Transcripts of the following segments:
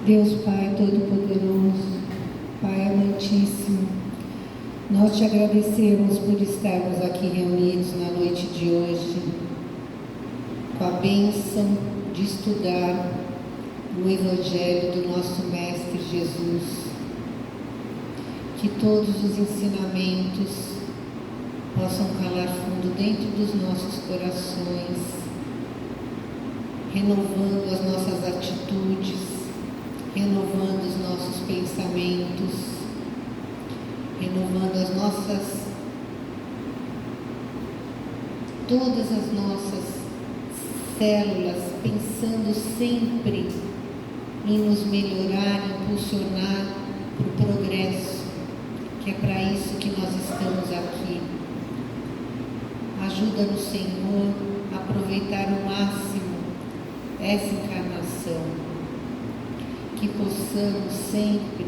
Deus Pai Todo-Poderoso, Pai Amantíssimo, nós te agradecemos por estarmos aqui reunidos na noite de hoje, com a bênção de estudar o Evangelho do nosso Mestre Jesus. Que todos os ensinamentos possam calar fundo dentro dos nossos corações, renovando as nossas atitudes, renovando os nossos pensamentos, renovando todas as nossas células, pensando sempre em nos melhorar, impulsionar para o progresso, que é para isso que nós estamos aqui. Ajuda-nos, Senhor, a aproveitar ao máximo essa encarnação, que possamos sempre,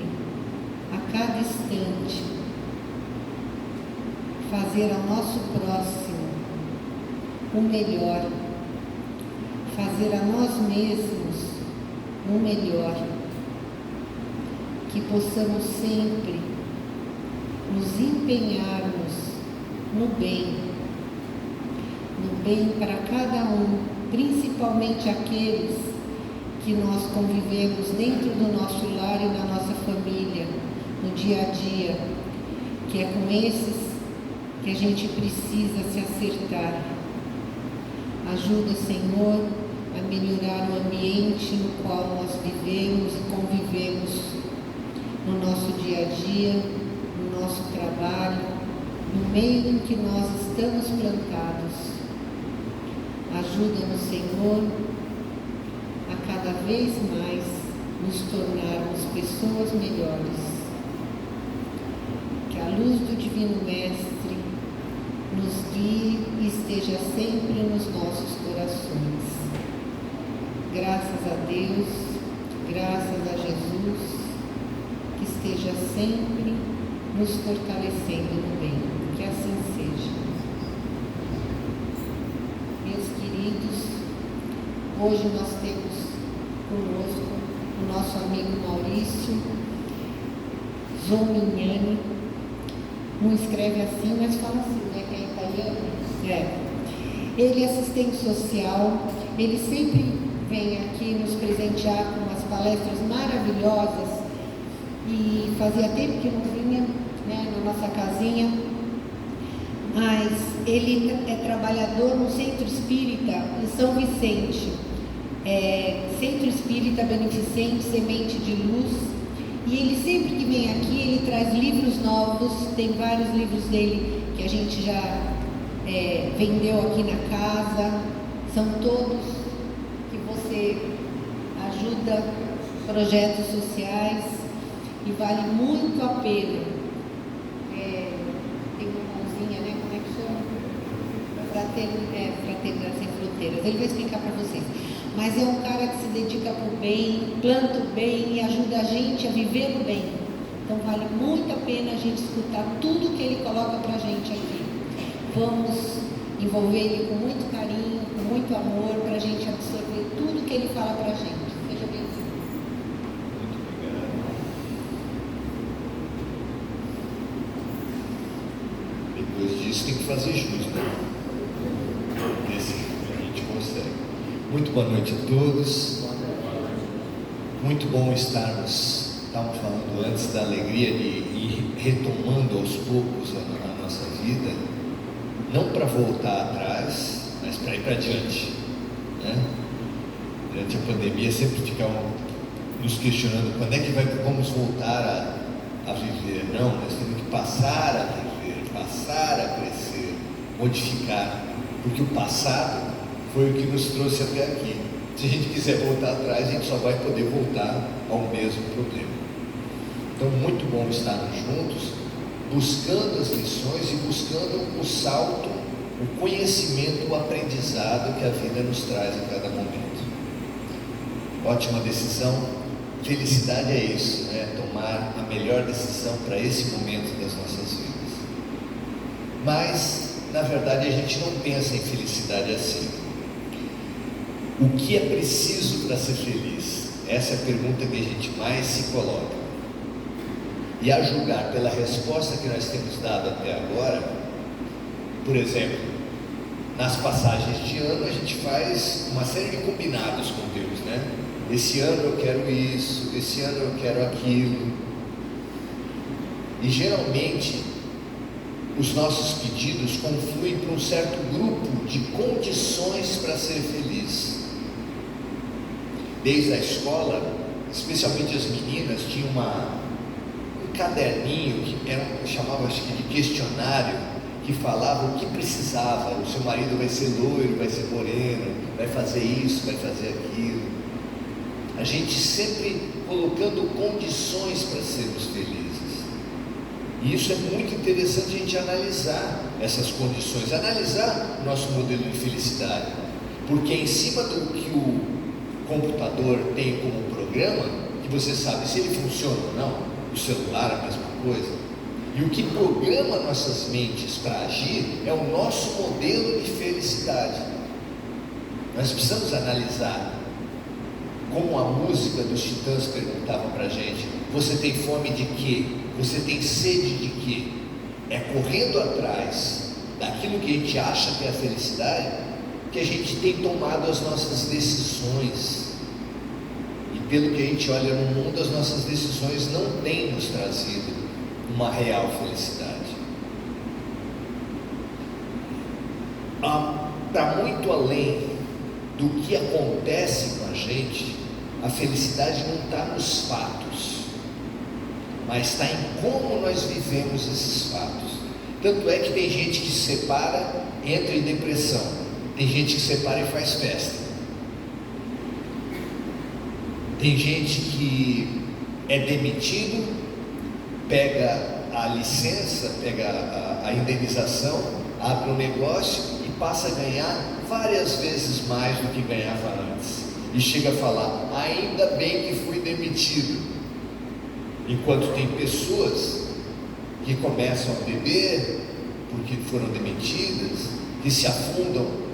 a cada instante, fazer ao nosso próximo o melhor, fazer a nós mesmos o melhor, que possamos sempre nos empenharmos no bem para cada um, principalmente aqueles que nós convivemos dentro do nosso lar e na nossa família, no dia a dia, que é com esses que a gente precisa se acertar. Ajuda, Senhor, a melhorar o ambiente no qual nós vivemos e convivemos no nosso dia a dia, no nosso trabalho, no meio em que nós estamos plantados. Ajuda-nos, Senhor, a cada vez mais nos tornarmos pessoas melhores. Que a luz do Divino Mestre nos guie e esteja sempre nos nossos corações. Graças a Deus, graças a Jesus, que esteja sempre nos fortalecendo no bem. Que assim seja. Meus queridos, hoje nós temos conosco o nosso amigo Maurício Zomignani. Não escreve assim, mas fala assim, né? Que é italiano. Ele é assistente social, ele sempre vem aqui nos presentear com umas palestras maravilhosas e fazia tempo que não vinha, né, na nossa casinha, mas ele é trabalhador no Centro Espírita em São Vicente, Centro Espírita Beneficente Semente de Luz, e ele sempre que vem aqui, ele traz livros novos, tem vários livros dele que a gente já vendeu aqui na casa, são todos que você ajuda projetos sociais e vale muito a pena. Tem uma mãozinha, né? Como é que chama? Fraternidade Sem Fronteiras. Ele vai explicar para vocês. Mas é um cara que se dedica para o bem, planta o bem e ajuda a gente a viver o bem. Então vale muito a pena a gente escutar tudo que ele coloca para a gente aqui. Vamos envolver ele com muito carinho, com muito amor, para a gente absorver tudo que ele fala para a gente. Seja bem-vindo. Depois disso tem que fazer jus, né? Esse a gente consegue. Muito boa noite a todos. Muito bom estávamos falando antes da alegria de ir retomando aos poucos a nossa vida, não para voltar atrás, mas para ir para adiante, né? Durante a pandemia sempre ficavam nos questionando quando é que vamos voltar a viver. Não, nós temos que passar a viver, passar a crescer, modificar, porque o passado foi o que nos trouxe até aqui. Se a gente quiser voltar atrás, a gente só vai poder voltar ao mesmo problema. Então, muito bom estarmos juntos, buscando as lições e buscando o salto, o conhecimento, o aprendizado que a vida nos traz a cada momento. Ótima decisão. Felicidade é isso, né? Tomar a melhor decisão para esse momento das nossas vidas. Mas, na verdade, a gente não pensa em felicidade assim. O que é preciso para ser feliz? Essa é a pergunta que a gente mais se coloca. E a julgar pela resposta que nós temos dado até agora, por exemplo, nas passagens de ano a gente faz uma série de combinados com Deus, né? Esse ano eu quero isso, esse ano eu quero aquilo. E geralmente os nossos pedidos confluem para um certo grupo de condições para ser feliz. Desde a escola, especialmente as meninas, tinha um caderninho que chamava, acho que, de questionário, que falava o que precisava. O seu marido vai ser loiro, vai ser moreno, vai fazer isso, vai fazer aquilo. A gente sempre colocando condições para sermos felizes. E isso é muito interessante a gente analisar essas condições, analisar o nosso modelo de felicidade, porque em cima do que o computador tem como programa, que você sabe se ele funciona ou não, o celular a mesma coisa, e o que programa nossas mentes para agir é o nosso modelo de felicidade. Nós precisamos analisar, como a música dos Titãs perguntava para a gente: você tem fome de quê? Você tem sede de quê? É correndo atrás daquilo que a gente acha que é a felicidade que a gente tem tomado as nossas decisões. E pelo que a gente olha no mundo, as nossas decisões não têm nos trazido uma real felicidade. Para muito além do que acontece com a gente, a felicidade não está nos fatos, mas está em como nós vivemos esses fatos. Tanto é que tem gente que se separa, entra em depressão, tem gente que se separa e faz festa, tem gente que é demitido, pega a licença, pega a indenização, abre um negócio e passa a ganhar várias vezes mais do que ganhava antes, e chega a falar: ainda bem que fui demitido. Enquanto tem pessoas que começam a beber porque foram demitidas, que se afundam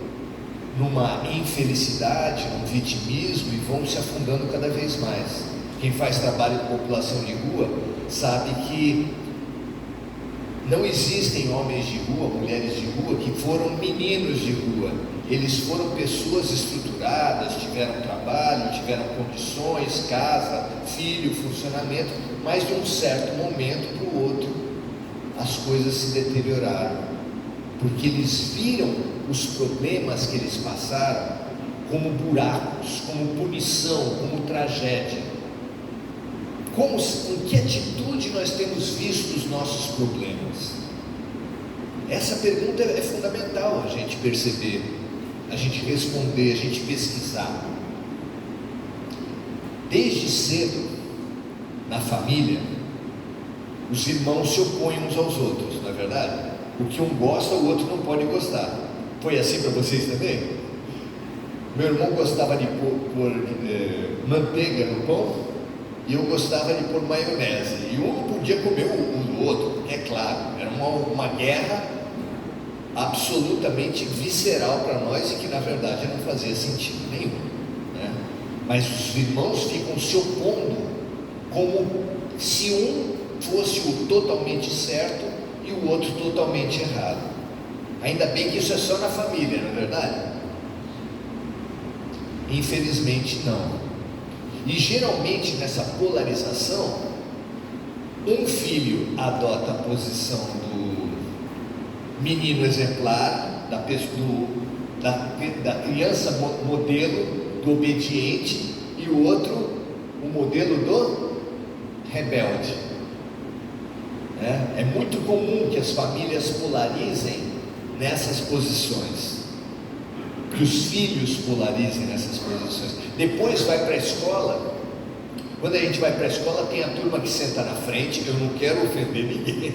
numa infelicidade, num vitimismo, e vão se afundando cada vez mais. Quem faz trabalho de população de rua sabe que não existem homens de rua, mulheres de rua que foram meninos de rua. Eles foram pessoas estruturadas, tiveram trabalho, tiveram condições, casa, filho, funcionamento, mas de um certo momento para o outro as coisas se deterioraram, porque eles viram os problemas que eles passaram como buracos, como punição, como tragédia. Com que atitude nós temos visto os nossos problemas? Essa pergunta é fundamental a gente perceber, a gente responder, a gente pesquisar. Desde cedo, na família, os irmãos se opõem uns aos outros, não é verdade? O que um gosta, o outro não pode gostar. Foi assim para vocês também? Meu irmão gostava de pôr manteiga no pão, e eu gostava de pôr maionese, e um não podia comer um do outro, é claro, era uma guerra absolutamente visceral para nós, e que na verdade não fazia sentido nenhum, né? Mas os irmãos ficam se opondo, como se um fosse o totalmente certo e o outro totalmente errado. Ainda bem que isso é só na família, não é verdade? Infelizmente não. E geralmente nessa polarização, um filho adota a posição do menino exemplar, da criança modelo, do obediente, e o outro o modelo do rebelde. É muito comum que as famílias polarizem nessas posições, que os filhos polarizem nessas posições. Depois vai para a escola. Quando a gente vai para a escola, tem a turma que senta na frente. Eu não quero ofender ninguém,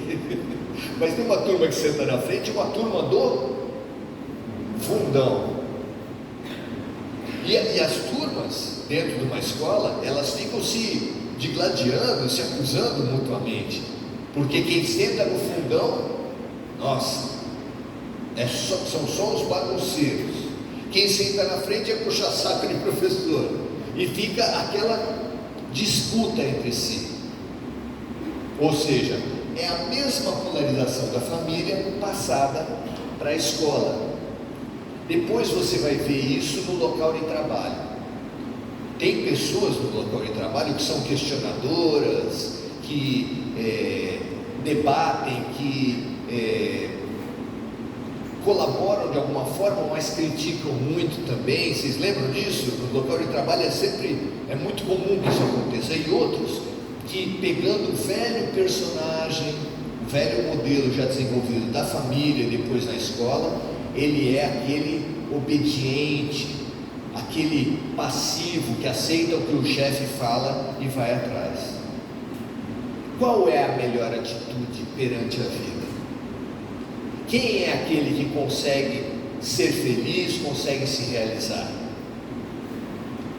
mas tem uma turma que senta na frente e uma turma do fundão. E as turmas dentro de uma escola, elas ficam se digladiando, se acusando mutuamente, porque quem senta no fundão, nossa, são só os bagunceiros. Quem senta na frente é puxa-saco de professor. e fica aquela disputa entre si. Ou seja, é a mesma polarização da família passada para a escola. Depois você vai ver isso no local de trabalho. Tem pessoas no local de trabalho que são questionadoras, que debatem, que colaboram de alguma forma, mas criticam muito também. Vocês lembram disso? No local de trabalho é muito comum que isso aconteça. E outros que, pegando o velho personagem, o velho modelo já desenvolvido da família e depois na escola, ele é aquele obediente, aquele passivo que aceita o que o chefe fala e vai atrás. Qual é a melhor atitude perante a vida? Quem é aquele que consegue ser feliz, consegue se realizar?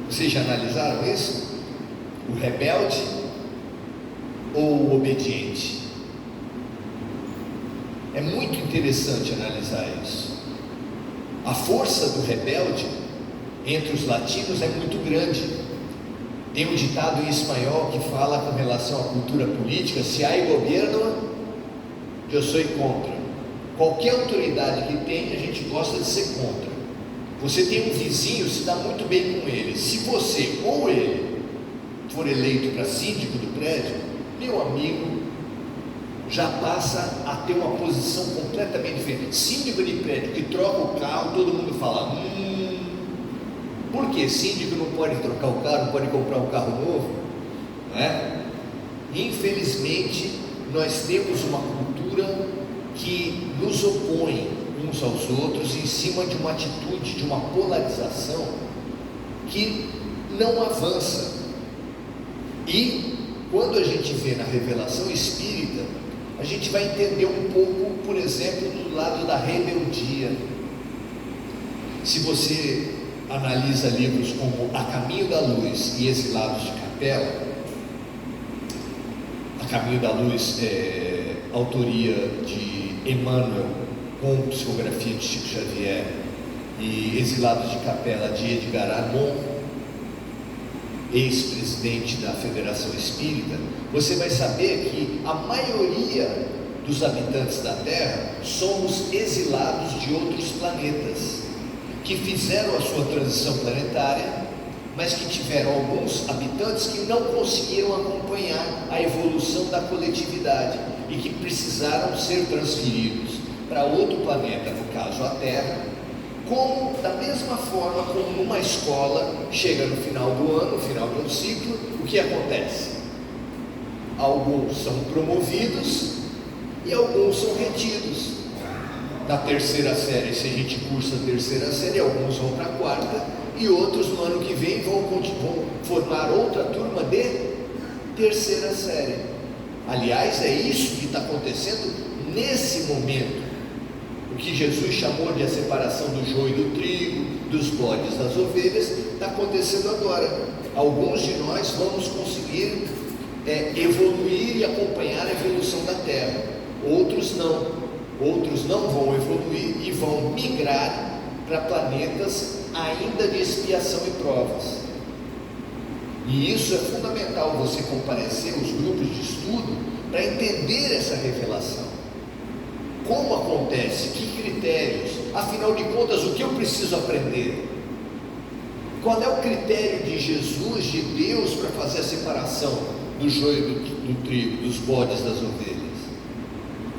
Vocês já analisaram isso? O rebelde ou o obediente? É muito interessante analisar isso. A força do rebelde entre os latinos é muito grande. Tem um ditado em espanhol que fala com relação à cultura política: se há governo, eu sou contra. Qualquer autoridade que tem, a gente gosta de ser contra. Você tem um vizinho, se dá muito bem com ele. Se você ou ele for eleito para síndico do prédio, meu amigo, já passa a ter uma posição completamente diferente. Síndico de prédio que troca o carro, todo mundo fala: por que síndico não pode trocar o carro, não pode comprar um carro novo? Não é? Infelizmente, nós temos uma cultura que nos opõe uns aos outros em cima de uma atitude, de uma polarização que não avança. E quando a gente vê na revelação espírita, a gente vai entender um pouco, por exemplo, do lado da rebeldia. Se você analisa livros como A Caminho da Luz e Exilados de Capela, A Caminho da Luz é autoria de Emmanuel, com psicografia de Chico Xavier, e Exilados de Capela de Edgar Armond, ex-presidente da Federação Espírita, você vai saber que a maioria dos habitantes da Terra somos exilados de outros planetas, que fizeram a sua transição planetária, mas que tiveram alguns habitantes que não conseguiram acompanhar a evolução da coletividade e que precisaram ser transferidos para outro planeta, no caso a Terra, como da mesma forma como numa escola, chega no final do ano, no final de um ciclo, o que acontece? Alguns são promovidos e alguns são retidos. Na terceira série, se a gente cursa a terceira série, alguns vão para a quarta e outros no ano que vem vão formar outra turma de terceira série. Aliás, é isso que está acontecendo nesse momento. O que Jesus chamou de a separação do joio e do trigo, dos bodes das ovelhas, está acontecendo agora. Alguns de nós vamos conseguir evoluir e acompanhar a evolução da Terra. Outros não. Outros não vão evoluir e vão migrar para planetas ainda de expiação e provas. E isso é fundamental, você comparecer aos grupos de estudo para entender essa revelação. Como acontece? Que critérios? Afinal de contas, o que eu preciso aprender? Qual é o critério de Jesus, de Deus, para fazer a separação do joio do trigo, dos bodes das ovelhas?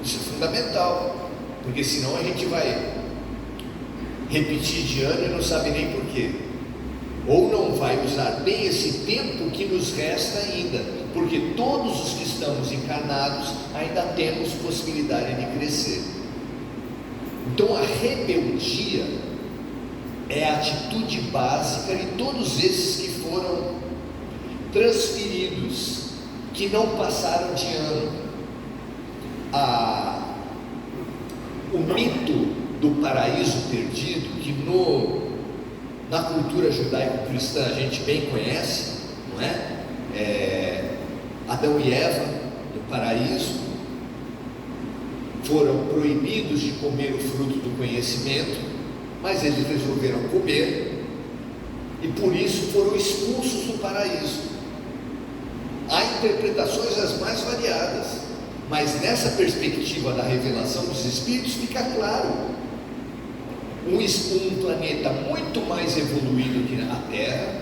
Isso é fundamental, porque senão a gente vai repetir de ano e não sabe nem porquê, ou não vai usar bem esse tempo que nos resta ainda, porque todos os que estamos encarnados ainda temos possibilidade de crescer. Então a rebeldia é a atitude básica de todos esses que foram transferidos, que não passaram de ano. O mito do paraíso perdido, que na cultura judaico-cristã a gente bem conhece, não é? Adão e Eva, no paraíso, foram proibidos de comer o fruto do conhecimento, mas eles resolveram comer, e por isso foram expulsos do paraíso. Há interpretações as mais variadas, mas nessa perspectiva da revelação dos Espíritos fica claro: um planeta muito mais evoluído que a Terra,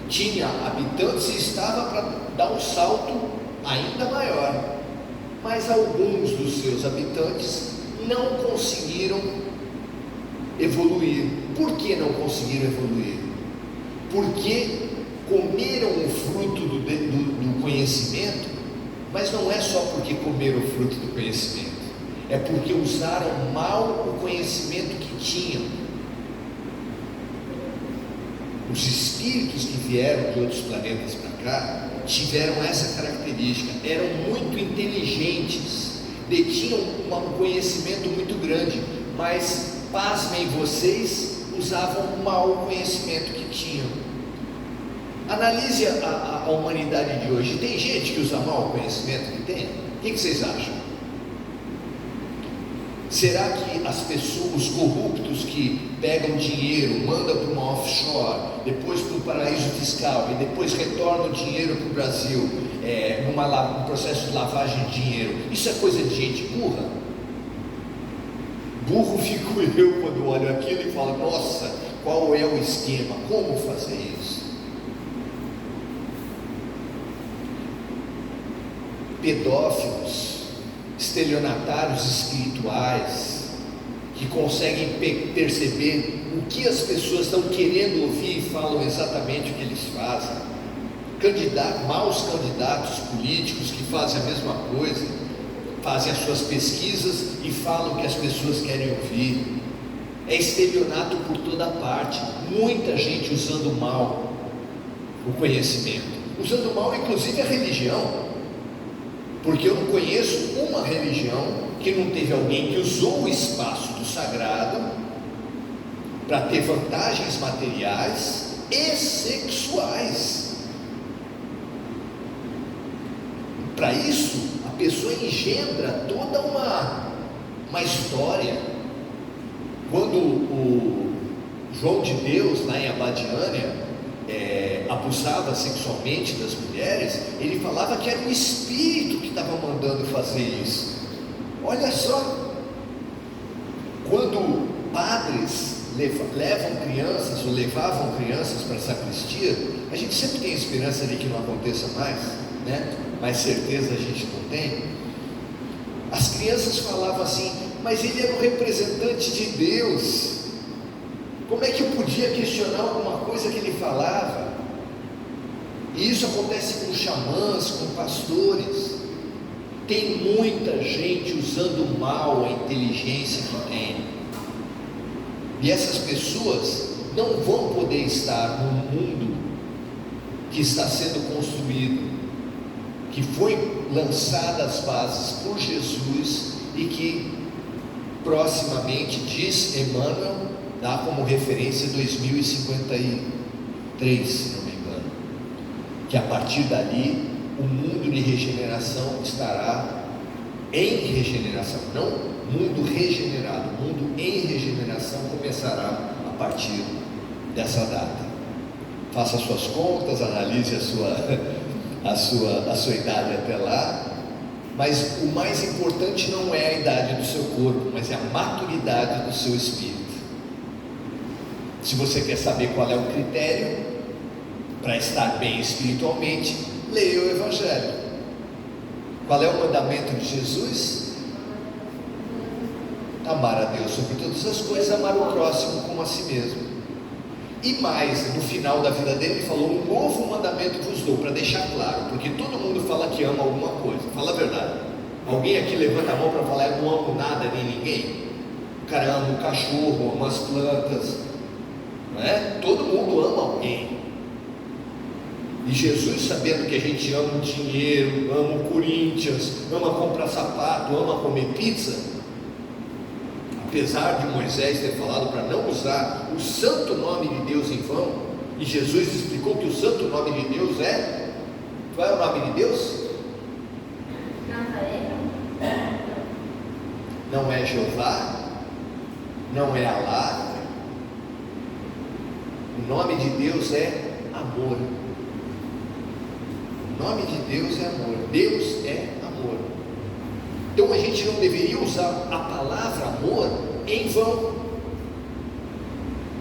tinha habitantes e estava para dar um salto ainda maior, mas alguns dos seus habitantes não conseguiram evoluir. Por que não conseguiram evoluir? Porque comeram o fruto do conhecimento, mas não é só porque comeram o fruto do conhecimento, é porque usaram mal o conhecimento que tinham. Os espíritos que vieram de outros planetas para cá tiveram essa característica, eram muito inteligentes, detinham um conhecimento muito grande, mas, pasmem vocês, usavam mal o conhecimento que tinham. Analise a humanidade de hoje. Tem gente que usa mal o conhecimento que tem? O que vocês acham? Será que as pessoas, os corruptos que pegam dinheiro, mandam para uma offshore, depois para um paraíso fiscal e depois retornam o dinheiro para o Brasil, num processo de lavagem de dinheiro, isso é coisa de gente burra? Burro fico eu quando olho aquilo e falo: nossa, qual é o esquema? Como fazer isso? Pedófilos, estelionatários espirituais, que conseguem perceber o que as pessoas estão querendo ouvir e falam exatamente o que eles fazem. Maus candidatos políticos que fazem a mesma coisa, fazem as suas pesquisas e falam o que as pessoas querem ouvir. É estelionato por toda parte, muita gente usando mal o conhecimento, usando mal inclusive a religião. Porque eu não conheço uma religião que não teve alguém que usou o espaço do sagrado para ter vantagens materiais e sexuais. Para isso, a pessoa engendra toda uma história. Quando o João de Deus, lá em Abadiânia, abusava sexualmente das mulheres, ele falava que era o espírito que estava mandando fazer isso. Olha só, quando padres levavam crianças para a sacristia, a gente sempre tem esperança de que não aconteça mais, né? Mas certeza a gente não tem. As crianças falavam assim: mas ele era o representante de Deus, como é que eu podia questionar alguma coisa que ele falava? E isso acontece com xamãs, com pastores. Tem muita gente usando mal a inteligência que tem, e essas pessoas não vão poder estar no mundo que está sendo construído, que foi lançada as bases por Jesus e que proximamente, diz Emmanuel, dá como referência 2053, se não me engano, que a partir dali o mundo de regeneração estará em regeneração, não mundo regenerado, mundo em regeneração começará a partir dessa data. Faça suas contas, analise a sua idade até lá, mas o mais importante não é a idade do seu corpo, mas é a maturidade do seu espírito. Se você quer saber qual é o critério para estar bem espiritualmente, leia o Evangelho. Qual é o mandamento de Jesus? Amar a Deus sobre todas as coisas, amar o próximo como a si mesmo. E mais, no final da vida dele, ele falou: um novo mandamento vos dou, para deixar claro, porque todo mundo fala que ama alguma coisa. Fala a verdade. Alguém aqui levanta a mão para falar: eu não amo nada nem ninguém? O cara ama um cachorro, ama as plantas, não é? Todo mundo ama alguém. E Jesus, sabendo que a gente ama o dinheiro, ama o Corinthians, ama comprar sapato, ama comer pizza, apesar de Moisés ter falado para não usar o santo nome de Deus em vão, e Jesus explicou que o santo nome de Deus é... Qual é o nome de Deus? Não é Jeová, não é Alá. O nome de Deus é amor. O nome de Deus é amor. Deus é amor. Então a gente não deveria usar a palavra amor em vão.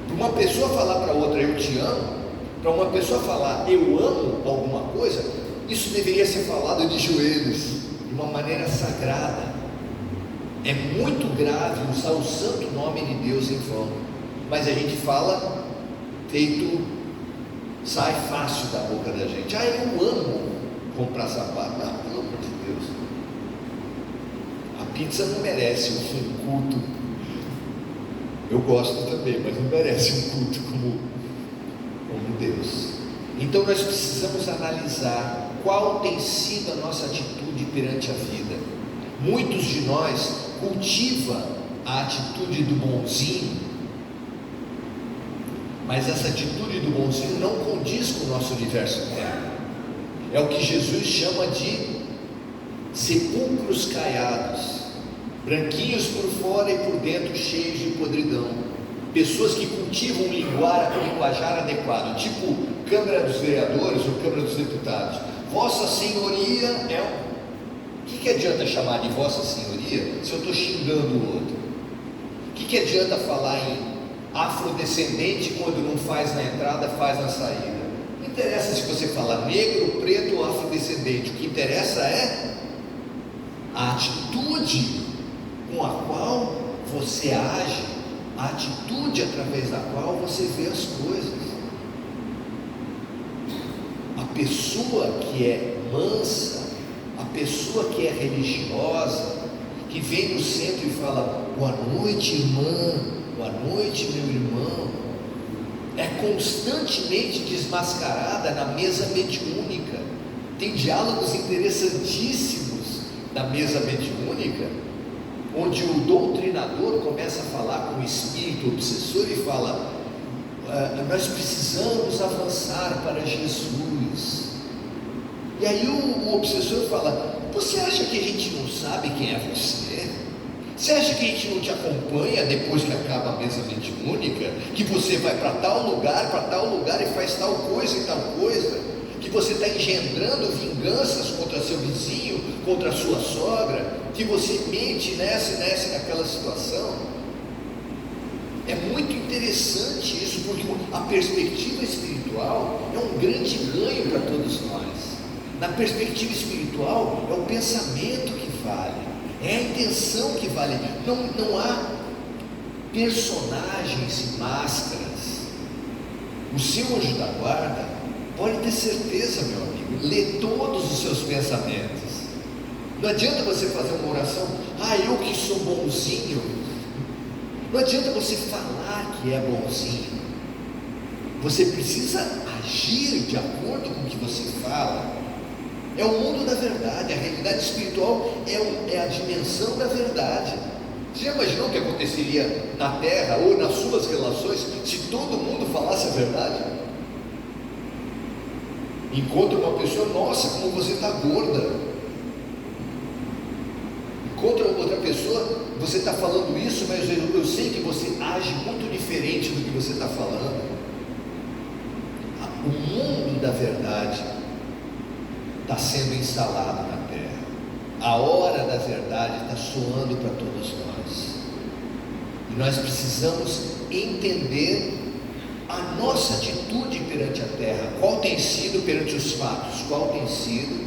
Para uma pessoa falar para outra eu te amo, para uma pessoa falar eu amo alguma coisa, isso deveria ser falado de joelhos, de uma maneira sagrada. É muito grave usar o santo nome de Deus em vão, mas a gente fala feito, sai fácil da boca da gente. Eu amo comprar sapato. Não, pelo amor de Deus, a pizza não merece um culto. Eu gosto também, mas não merece um culto como Deus. Então nós precisamos analisar qual tem sido a nossa atitude perante a vida. Muitos de nós cultivam a atitude do bonzinho, mas essa atitude do bonzinho não condiz com o nosso universo interno. É o que Jesus chama de sepulcros caiados, branquinhos por fora e por dentro cheios de podridão. Pessoas que cultivam um linguajar adequado, tipo Câmara dos Vereadores ou Câmara dos Deputados. Vossa Senhoria é o que adianta chamar de Vossa Senhoria se eu estou xingando o outro? O que adianta falar em afrodescendente quando não faz na entrada, faz na saída? Não interessa se você fala negro, preto ou afrodescendente. O que interessa é a atitude com a qual você age, a atitude através da qual você vê as coisas. A pessoa que é mansa, a pessoa que é religiosa, que vem no centro e fala boa noite irmã, boa noite meu irmão, é constantemente desmascarada na mesa mediúnica. Tem diálogos interessantíssimos da mesa mediúnica, onde o doutrinador começa a falar com o espírito obsessor e fala: nós precisamos avançar para Jesus. E aí o obsessor fala: você acha que a gente não sabe quem é você? Você acha que a gente não te acompanha depois que acaba a mesa mediúnica? Que você vai para tal lugar e faz tal coisa e tal coisa? Que você está engendrando vinganças contra seu vizinho, contra a sua sogra? Que você mente nessa e naquela situação? É muito interessante isso, porque a perspectiva espiritual é um grande ganho para todos nós. Na perspectiva espiritual é o pensamento que vale, é a intenção que vale. Não há personagens e máscaras. O seu anjo da guarda pode ter certeza, meu amigo, lê todos os seus pensamentos. Não adianta você fazer uma oração: eu que sou bonzinho. Não adianta você falar que é bonzinho. Você precisa agir de acordo com o que você fala. É o mundo da verdade. A realidade espiritual é a dimensão da verdade. Você já imaginou o que aconteceria na terra ou nas suas relações se todo mundo falasse a verdade? Encontra uma pessoa: nossa, como você está gorda. Encontra outra pessoa: você está falando isso, mas eu sei que você age muito diferente do que você está falando. O mundo da verdade está sendo instalado na terra. A hora da verdade está soando para todos nós. E nós precisamos entender a nossa atitude perante a terra. Qual tem sido perante os fatos? Qual tem sido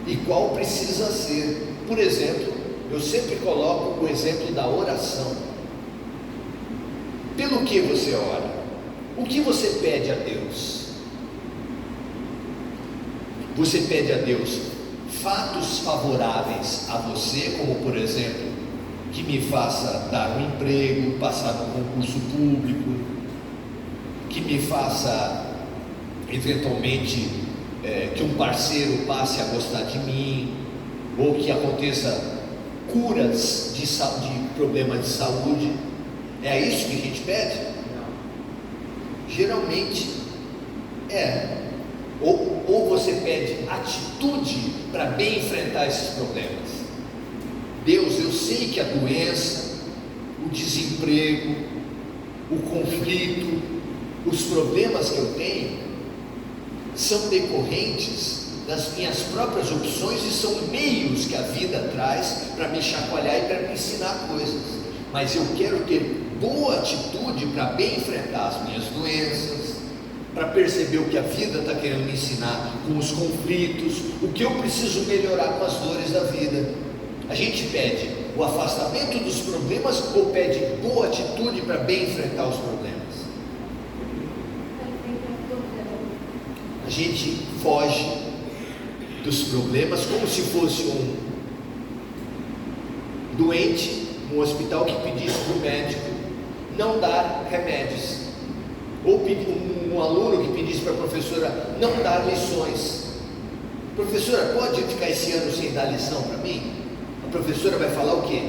e qual precisa ser? Por exemplo, eu sempre coloco o exemplo da oração. Pelo que você ora? O que você pede a Deus? Você pede a Deus fatos favoráveis a você, como por exemplo, que me faça dar um emprego, passar no concurso público, que me faça eventualmente que um parceiro passe a gostar de mim, ou que aconteça curas de problemas de saúde. É isso que a gente pede? Não. Geralmente ou você pede atitude para bem enfrentar esses problemas. Deus, eu sei que a doença, o desemprego, o conflito, os problemas que eu tenho são decorrentes das minhas próprias opções e são meios que a vida traz para me chacoalhar e para me ensinar coisas. Mas eu quero ter boa atitude para bem enfrentar as minhas doenças, para perceber o que a vida está querendo me ensinar com os conflitos, o que eu preciso melhorar com as dores da vida. A gente pede o afastamento dos problemas ou pede boa atitude para bem enfrentar os problemas? A gente foge dos problemas como se fosse um doente no hospital que pedisse para o médico não dar remédios, ou um aluno que pedisse para a professora não dar lições. Professora, pode ficar esse ano sem dar lição para mim? A professora vai falar o quê?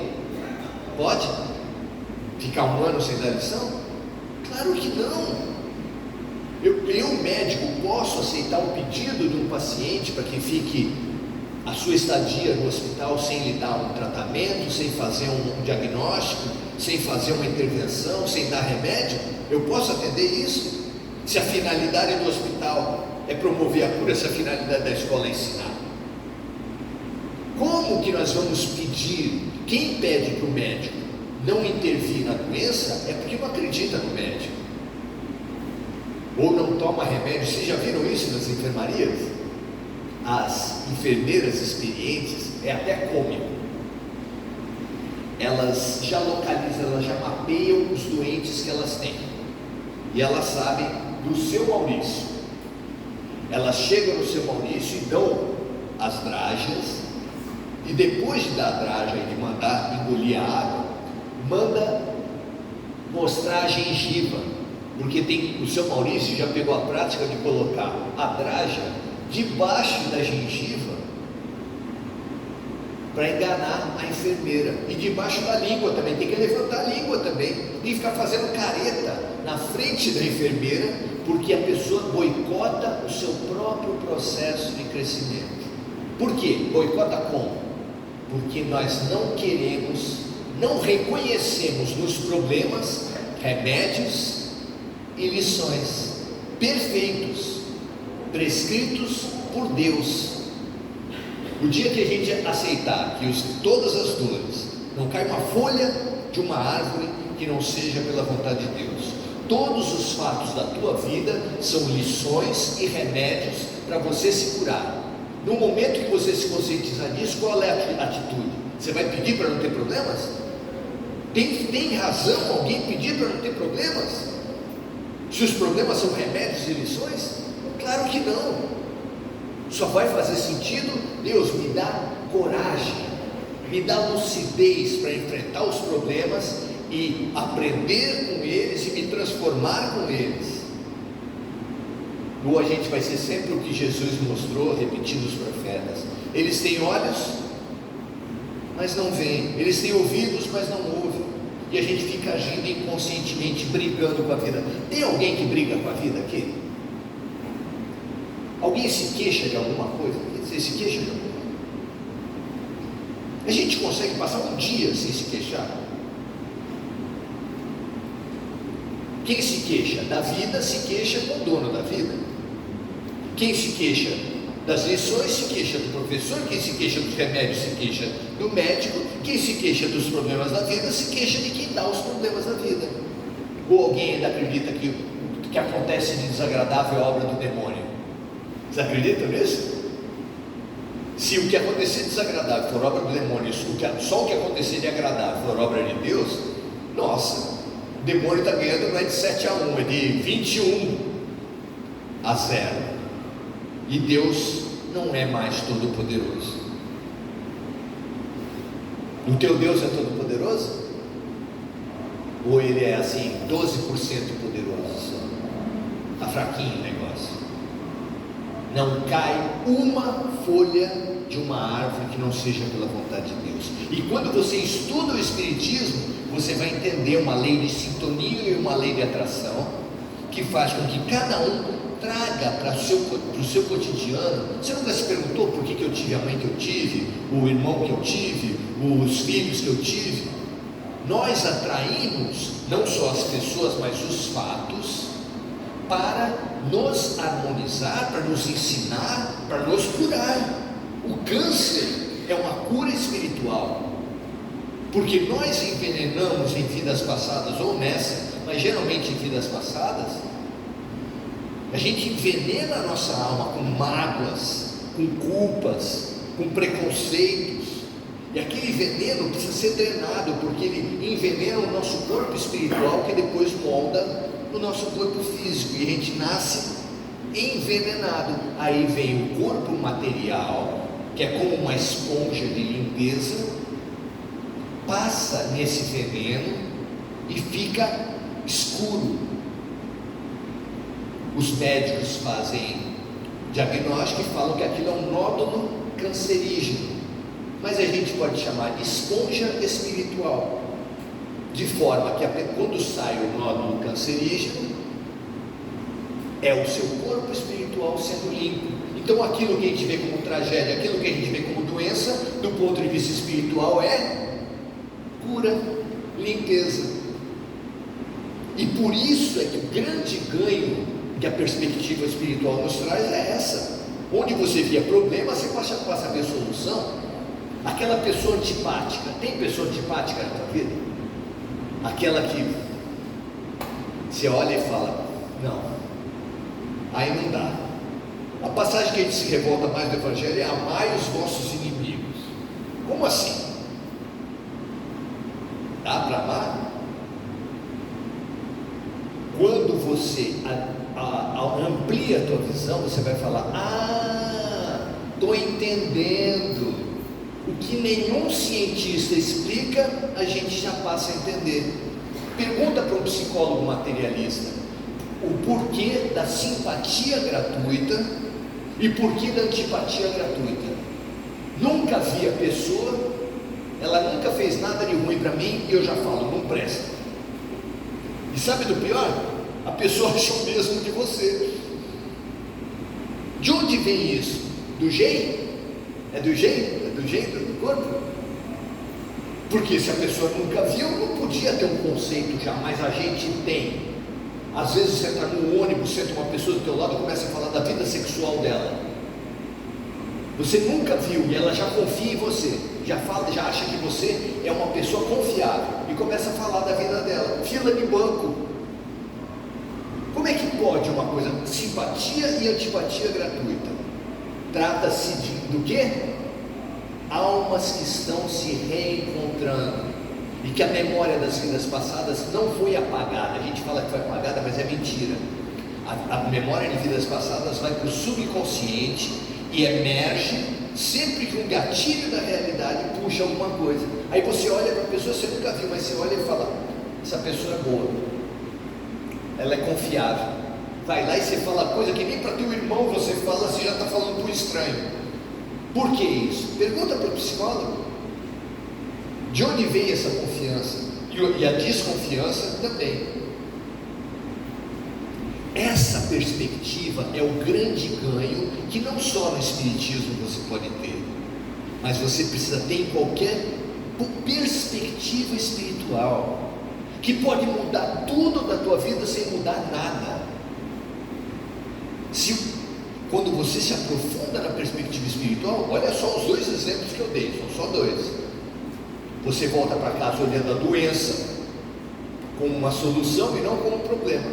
Pode? Ficar um ano sem dar lição? Claro que não. Eu, médico, posso aceitar o pedido de um paciente para que fique a sua estadia no hospital sem lhe dar um tratamento, sem fazer um diagnóstico, sem fazer uma intervenção, sem dar remédio? Eu posso atender isso? Se a finalidade do hospital é promover a cura, se a finalidade da escola é ensinar. Como que nós vamos pedir? Quem pede para o médico não intervir na doença é porque não acredita no médico, ou não toma remédio. Vocês já viram isso nas enfermarias? As enfermeiras experientes, é até cômico, elas já localizam, elas já mapeiam os doentes que elas têm, e elas sabem do seu Maurício. Elas chegam no seu Maurício e dão as dragas, e depois de dar a draga e de mandar engolir a água, manda mostrar a gengiva, porque o seu Maurício já pegou a prática de colocar a draga debaixo da gengiva para enganar a enfermeira, e debaixo da língua também, tem que levantar a língua também, e ficar fazendo careta na frente da enfermeira, porque a pessoa boicota o seu próprio processo de crescimento. Por quê? Boicota como? Porque nós não queremos, não reconhecemos nos problemas remédios e lições perfeitos, prescritos por Deus. O dia que a gente aceitar que todas as dores, não cai uma folha de uma árvore que não seja pela vontade de Deus, todos os fatos da tua vida são lições e remédios para você se curar. No momento que você se conscientizar disso, qual é a atitude? Você vai pedir para não ter problemas? Tem razão alguém pedir para não ter problemas? Se os problemas são remédios e lições? Claro que não. Só vai fazer sentido, Deus me dá coragem, me dá lucidez para enfrentar os problemas e aprender com eles e me transformar com eles. Ou a gente vai ser sempre o que Jesus mostrou, repetindo os profetas. Eles têm olhos, mas não veem. Eles têm ouvidos, mas não ouvem. E a gente fica agindo inconscientemente, brigando com a vida. Tem alguém que briga com a vida aqui? Alguém se queixa de alguma coisa? Você se queixa de alguma coisa? A gente consegue passar um dia sem se queixar? Quem se queixa da vida, se queixa com o dono da vida. Quem se queixa das lições, se queixa do professor. Quem se queixa dos remédios, se queixa do médico. Quem se queixa dos problemas da vida, se queixa de quem dá os problemas da vida. Ou alguém ainda acredita que o que acontece de desagradável é obra do demônio? Você acredita nisso? Se o que acontecer de desagradável for obra do demônio, só o que acontecer de agradável for obra de Deus, nossa, o demônio está ganhando não é de 7-1, é de 21-0. E Deus não é mais todo poderoso. O teu Deus é todo poderoso? Ou ele é assim, 12% poderoso só? Está fraquinho o negócio. Não cai uma folha de uma árvore que não seja pela vontade de Deus. E quando você estuda o Espiritismo, você vai entender uma lei de sintonia e uma lei de atração, que faz com que cada um traga para o seu cotidiano. Você nunca se perguntou por que eu tive a mãe que eu tive, o irmão que eu tive, os filhos que eu tive? Nós atraímos não só as pessoas, mas os fatos para nos harmonizar, para nos ensinar, para nos curar. O câncer é uma cura espiritual, porque nós envenenamos em vidas passadas, ou nessa, mas geralmente em vidas passadas, a gente envenena a nossa alma com mágoas, com culpas, com preconceitos, e aquele veneno precisa ser drenado, porque ele envenena o nosso corpo espiritual, que depois molda o nosso corpo físico, e a gente nasce envenenado. Aí vem o corpo material, que é como uma esponja de limpeza, passa nesse veneno e fica escuro. Os médicos fazem diagnóstico e falam que aquilo é um nódulo cancerígeno, mas a gente pode chamar de esponja espiritual, de forma que quando sai o nódulo cancerígeno, é o seu corpo espiritual sendo limpo. Então aquilo que a gente vê como tragédia, aquilo que a gente vê como doença, do ponto de vista espiritual é cura, limpeza. E por isso é que o grande ganho que a perspectiva espiritual nos traz é essa. Onde você via problema, você passa a ver solução. Aquela pessoa antipática, tem pessoa antipática na tua vida? Aquela que você olha e fala, não, aí não dá. A passagem que a gente se revolta mais do Evangelho é: amai os vossos inimigos. Como assim? Dá para amar? Quando você amplia a tua visão, você vai falar: estou entendendo. O que nenhum cientista explica, a gente já passa a entender. Pergunta para um psicólogo materialista o porquê da simpatia gratuita e porquê da antipatia gratuita. Nunca vi a pessoa, ela nunca fez nada de ruim para mim e eu já falo, não presta. E sabe do pior? A pessoa achou mesmo de você. De onde vem isso? Do jeito? É do jeito? É do jeito do corpo? Porque se a pessoa nunca viu, não podia ter um conceito já, mas a gente tem. Às vezes você está no ônibus, senta uma pessoa do teu lado e começa a falar da vida sexual dela. Você nunca viu e ela já confia em você, já acha que você é uma pessoa confiável e começa a falar da vida dela. Fila de banco. Como é que pode uma coisa, simpatia e antipatia gratuita? Trata-se do quê? Almas que estão se reencontrando e que a memória das vidas passadas não foi apagada. A gente fala que foi apagada, mas é mentira. A memória de vidas passadas vai para o subconsciente e emerge sempre que um gatilho da realidade puxa alguma coisa. Aí você olha para a pessoa, você nunca viu, mas você olha e fala: essa pessoa é boa, ela é confiável. Vai lá e você fala coisa que nem para teu irmão você fala, você já está falando para o estranho. Por que isso? Pergunta para o psicólogo. De onde vem essa confiança? E a desconfiança também. Essa perspectiva é o grande ganho que não só no Espiritismo você pode ter, mas você precisa ter em qualquer perspectiva espiritual, que pode mudar tudo da tua vida sem mudar nada. Quando você se aprofunda na perspectiva espiritual, olha só os dois exemplos que eu dei, são só dois. Você volta para casa olhando a doença como uma solução e não como um problema.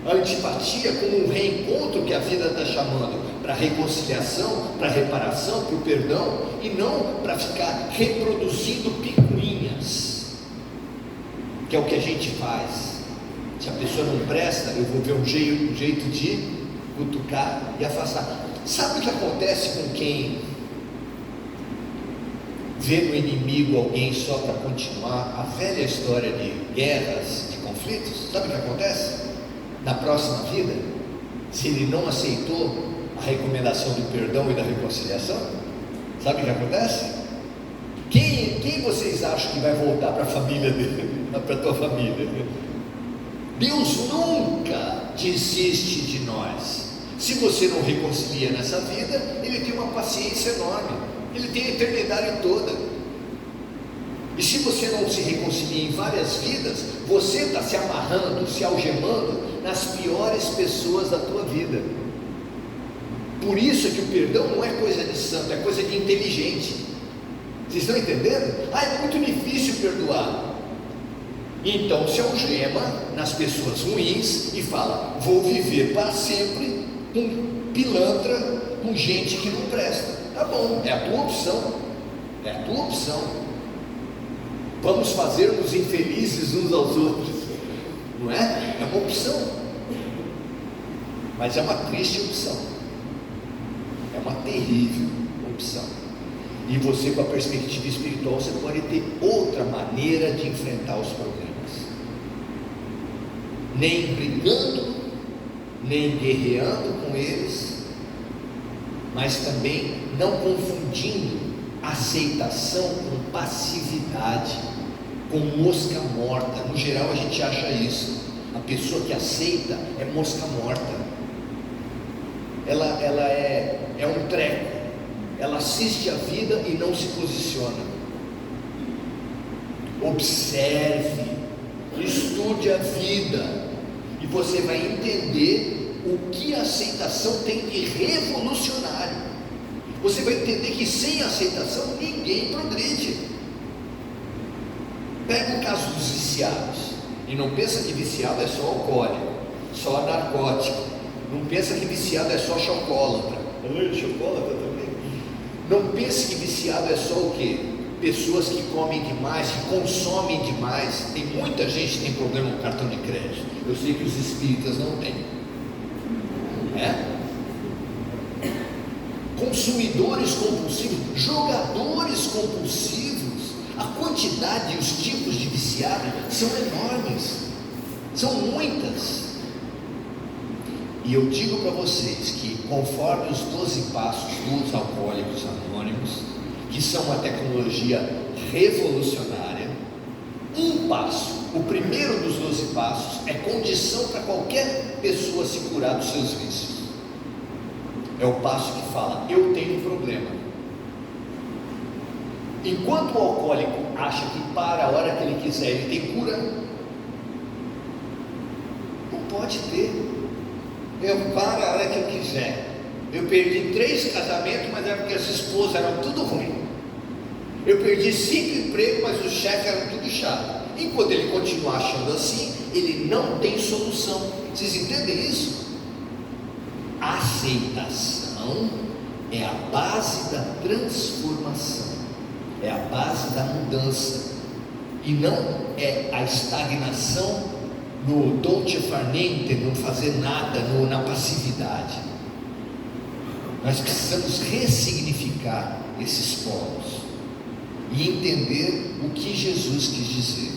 A antipatia como um reencontro que a vida está chamando para reconciliação, para reparação, para o perdão, e não para ficar reproduzindo picuinhas, que é o que a gente faz. Se a pessoa não presta, eu vou ver um jeito de cutucar e afastar. Sabe o que acontece com quem vê no inimigo alguém só para continuar a velha história de guerras, de conflitos? Sabe o que acontece? Na próxima vida, se ele não aceitou a recomendação do perdão e da reconciliação, sabe o que acontece? Quem vocês acham que vai voltar para a família dele, para a tua família? Deus nunca desiste de nós. Se você não reconcilia nessa vida, Ele tem uma paciência enorme, Ele tem a eternidade toda. E se você não se reconcilia em várias vidas, você está se amarrando, se algemando nas piores pessoas da tua vida. Por isso é que o perdão não é coisa de santo, é coisa de inteligente. Vocês estão entendendo? É muito difícil perdoar. Então se algema nas pessoas ruins e fala: vou viver para sempre com pilantra, com gente que não presta. Tá bom, é a tua opção. É a tua opção. Vamos fazer-nos infelizes uns aos outros, não é? É uma opção, mas é uma triste opção, é uma terrível opção. E você, com a perspectiva espiritual, você pode ter outra maneira de enfrentar os problemas, nem brigando, nem guerreando com eles, mas também não confundindo aceitação com passividade, com mosca morta. No geral a gente acha isso. A pessoa que aceita é mosca morta. Ela é um treco. Ela assiste a vida e não se posiciona. Observe, estude a vida, e você vai entender o que a aceitação tem de revolucionário. Você vai entender que sem aceitação ninguém progride. Pega o caso dos viciados, e não pensa que viciado é só alcoólico, só narcótico. Não pensa que viciado é só chocolatra. Chocolatra também. Não pense que viciado é só o quê? Pessoas que comem demais, que consomem demais. Tem muita gente que tem problema com cartão de crédito. Eu sei que os espíritas não têm. Consumidores compulsivos, jogadores compulsivos, a quantidade e os tipos de viciado são enormes, são muitas. E eu digo para vocês que, conforme os 12 passos dos Alcoólicos Anônimos, que são uma tecnologia revolucionária, um passo, o primeiro dos 12 passos, é condição para qualquer pessoa se curar dos seus vícios. É o passo que fala: eu tenho um problema. Enquanto o alcoólico acha que para a hora que ele quiser ele tem cura, não pode ter. Eu paro a hora que eu quiser. Eu perdi 3 casamentos, mas era porque as esposas eram tudo ruim. Eu perdi 5 empregos, mas os chefes eram tudo chato. Enquanto ele continuar achando assim, ele não tem solução. Vocês entendem isso? A aceitação é a base da transformação, é a base da mudança, e não é a estagnação no dolce far niente, não fazer nada, na passividade. Nós precisamos ressignificar esses polos e entender o que Jesus quis dizer,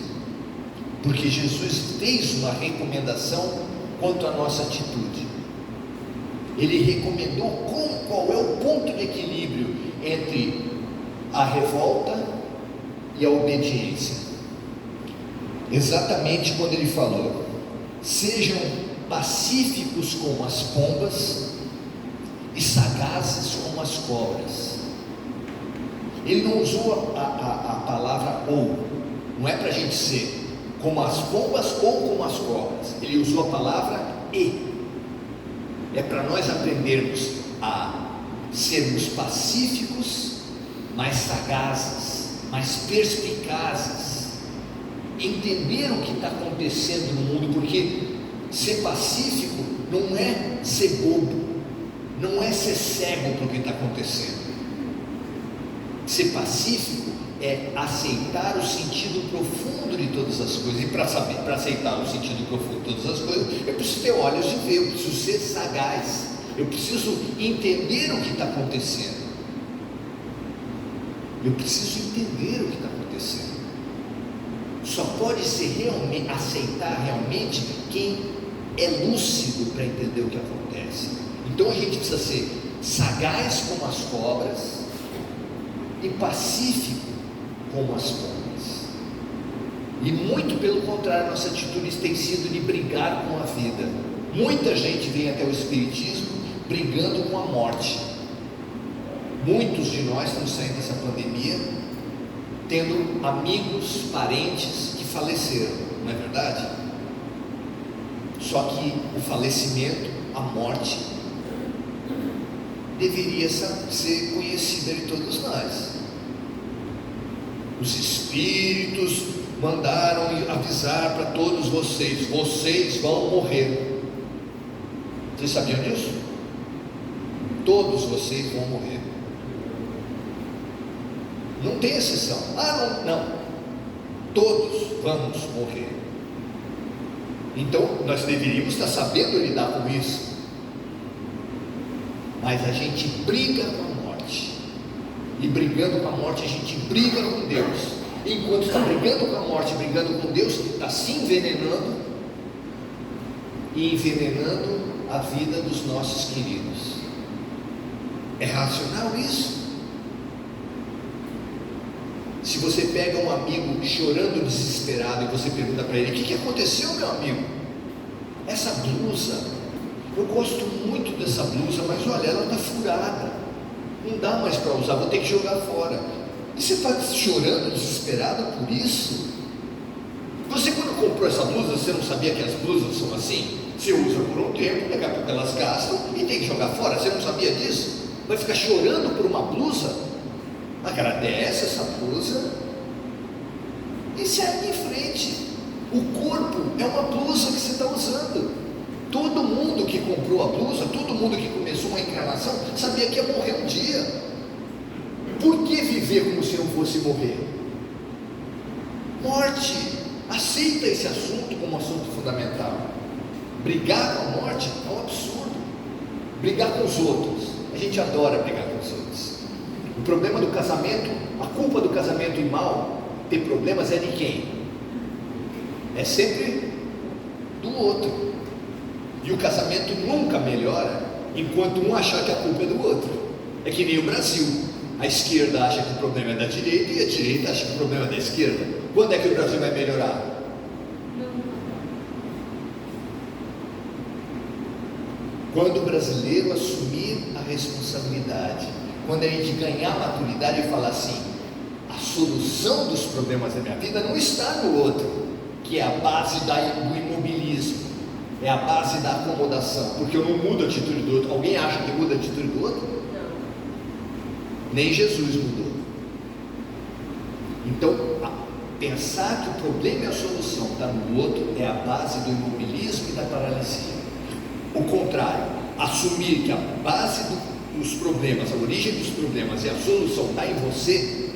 porque Jesus fez uma recomendação quanto à nossa atitude. Ele recomendou qual é o ponto de equilíbrio entre a revolta e a obediência. Exatamente quando ele falou: sejam pacíficos como as pombas e sagazes como as cobras. Ele não usou a palavra ou, não é para a gente ser como as pombas ou como as cobras. Ele usou a palavra e. É para nós aprendermos a sermos pacíficos, mais sagazes, mais perspicazes, entender o que está acontecendo no mundo, porque ser pacífico não é ser bobo, não é ser cego para o que está acontecendo. Ser pacífico é aceitar o sentido profundo de todas as coisas. E para aceitar o sentido profundo de todas as coisas, eu preciso ter olhos de ver, eu preciso ser sagaz, eu preciso entender o que está acontecendo. Eu preciso entender o que está acontecendo. Só pode ser realmente, aceitar realmente quem é lúcido para entender o que acontece. Então a gente precisa ser sagaz como as cobras e pacífico como as pombas. E muito pelo contrário, nossa atitude tem sido de brigar com a vida. Muita gente vem até o Espiritismo brigando com a morte. Muitos de nós estamos saindo dessa pandemia tendo amigos, parentes que faleceram, não é verdade? Só que o falecimento, a morte, deveria ser conhecida de todos nós. Os espíritos mandaram avisar para todos vocês: vocês vão morrer. Vocês sabiam disso? Todos vocês vão morrer. Não tem exceção. Não. Todos vamos morrer. Então nós deveríamos estar sabendo lidar com isso. Mas a gente briga com a morte. E brigando com a morte, a gente briga com Deus. Enquanto está brigando com a morte, brigando com Deus, está se envenenando e envenenando a vida dos nossos queridos. É racional isso? Se você pega um amigo chorando desesperado e você pergunta para ele: o que aconteceu, meu amigo? Essa blusa, eu gosto muito dessa blusa, mas olha, ela está furada, não dá mais para usar, vou ter que jogar fora. E você está chorando desesperado por isso? Você, quando comprou essa blusa, você não sabia que as blusas são assim? Você usa por um tempo, daqui a pouco elas gastam e tem que jogar fora. Você não sabia disso? Vai ficar chorando por uma blusa? Agradece essa blusa e segue em frente. O corpo é uma blusa que você está usando. Todo mundo que comprou a blusa, todo mundo que começou uma encarnação, sabia que ia morrer um dia. Por que viver como se não fosse morrer? Morte. Aceita esse assunto como um assunto fundamental. Brigar com a morte é um absurdo. Brigar com os outros, a gente adora brigar com os outros. O problema do casamento, a culpa do casamento ir mal, ter problemas, é de quem? É sempre do outro. E o casamento nunca melhora enquanto um achar que a culpa é do outro. É que nem o Brasil. A esquerda acha que o problema é da direita e a direita acha que o problema é da esquerda. Quando é que o Brasil vai melhorar? Quando o brasileiro assumir a responsabilidade, quando a gente ganhar maturidade e falar assim: a solução dos problemas da minha vida não está no outro, que é a base do imobilismo, é a base da acomodação, porque eu não mudo a atitude do outro. Alguém acha que muda a atitude do outro? Não. Nem Jesus mudou. Então, pensar que o problema e a solução está no outro é a base do imobilismo e da paralisia. O contrário, assumir que a base dos problemas, a origem dos problemas e a solução está em você,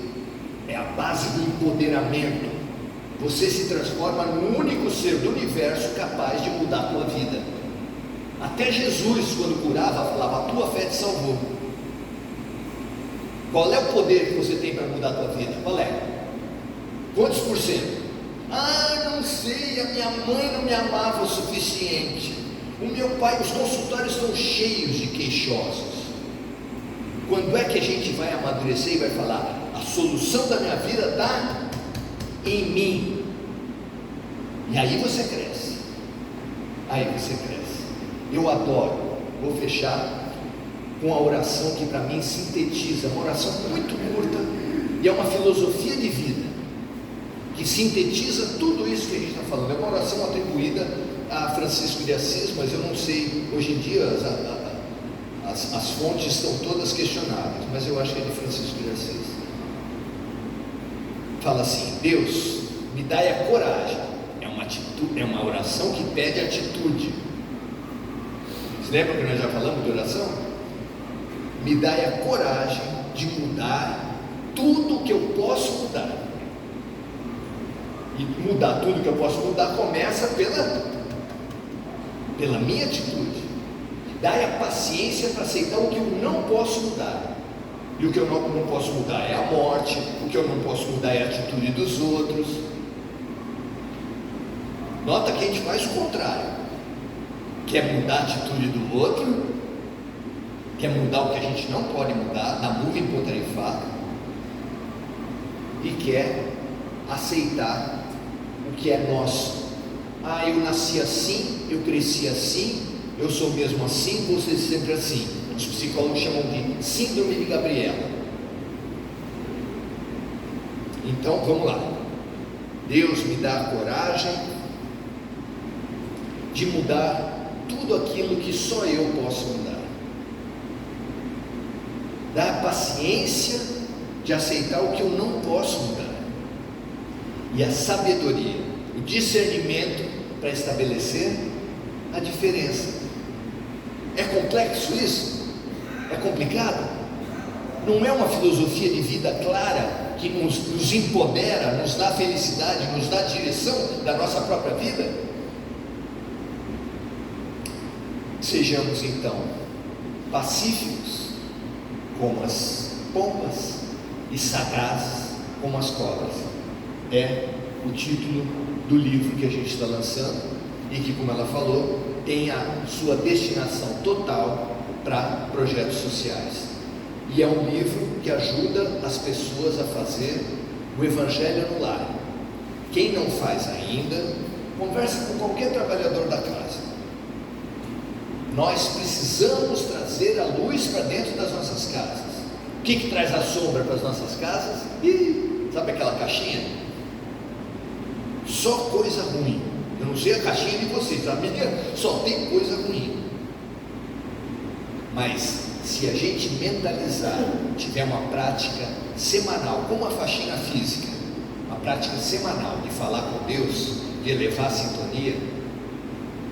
é a base do empoderamento. Você se transforma no único ser do universo capaz de mudar a tua vida. Até Jesus, quando curava, falava: a tua fé te salvou. Qual é o poder que você tem para mudar a tua vida? Qual é? Quantos por cento? Não sei, a minha mãe não me amava o suficiente. O meu pai, os consultórios estão cheios de queixosos. Quando é que a gente vai amadurecer e vai falar: a solução da minha vida está em mim? E aí você cresce. Eu adoro. Vou fechar com a oração que para mim sintetiza, uma oração muito curta e é uma filosofia de vida que sintetiza tudo isso que a gente está falando. É uma oração atribuída a Francisco de Assis, mas eu não sei, hoje em dia as fontes estão todas questionadas, mas eu acho que é de Francisco de Assis. Fala assim: Deus, me dai a coragem. É uma oração que pede atitude. Vocês lembram que nós já falamos de oração? Me dai a coragem de mudar tudo que eu posso mudar. E mudar tudo que eu posso mudar começa pela minha atitude. Dai a paciência para aceitar o que eu não posso mudar. E o que eu não posso mudar é a morte. O que eu não posso mudar é a atitude dos outros. Nota que a gente faz o contrário. Quer mudar a atitude do outro, quer mudar o que a gente não pode mudar, na murra em ponta de faca, e quer aceitar o que é nosso. Eu nasci assim, eu cresci assim, eu sou mesmo assim, vou ser sempre assim. Os psicólogos chamam de síndrome de Gabriela. Então vamos lá. Deus me dá a coragem de mudar tudo aquilo que só eu posso mudar. Dá a paciência de aceitar o que eu não posso mudar. E a sabedoria, o discernimento para estabelecer a diferença. É complexo isso? É complicado? Não é uma filosofia de vida clara que nos empodera, nos dá felicidade, nos dá direção da nossa própria vida? Sejamos então pacíficos como as pombas e sagazes como as cobras. É o título do livro que a gente está lançando e que, como ela falou, tem a sua destinação total para projetos sociais. E é um livro que ajuda as pessoas a fazer o Evangelho no lar. Quem não faz ainda, conversa com qualquer trabalhador da casa. Nós precisamos trazer a luz para dentro das nossas casas. O que traz a sombra para as nossas casas? Sabe aquela caixinha? Só coisa ruim. Eu não sei a caixinha de vocês, a minha só tem coisa ruim. Mas se a gente mentalizar, tiver uma prática semanal, como a faxina física, uma prática semanal de falar com Deus, de elevar a sintonia,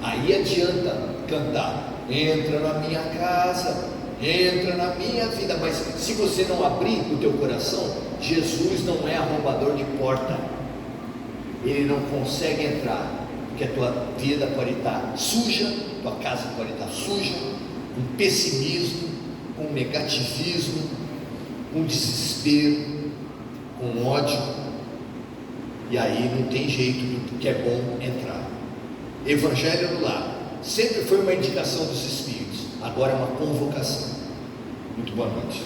aí adianta cantar: entra na minha casa, entra na minha vida. Mas se você não abrir o teu coração, Jesus não é arrombador de porta. Ele não consegue entrar, porque a tua vida pode estar suja, tua casa pode estar suja, com pessimismo, com negativismo, com desespero, com ódio, e aí não tem jeito do que é bom entrar. Evangelho no lar sempre foi uma indicação dos Espíritos, agora é uma convocação. Muito boa noite.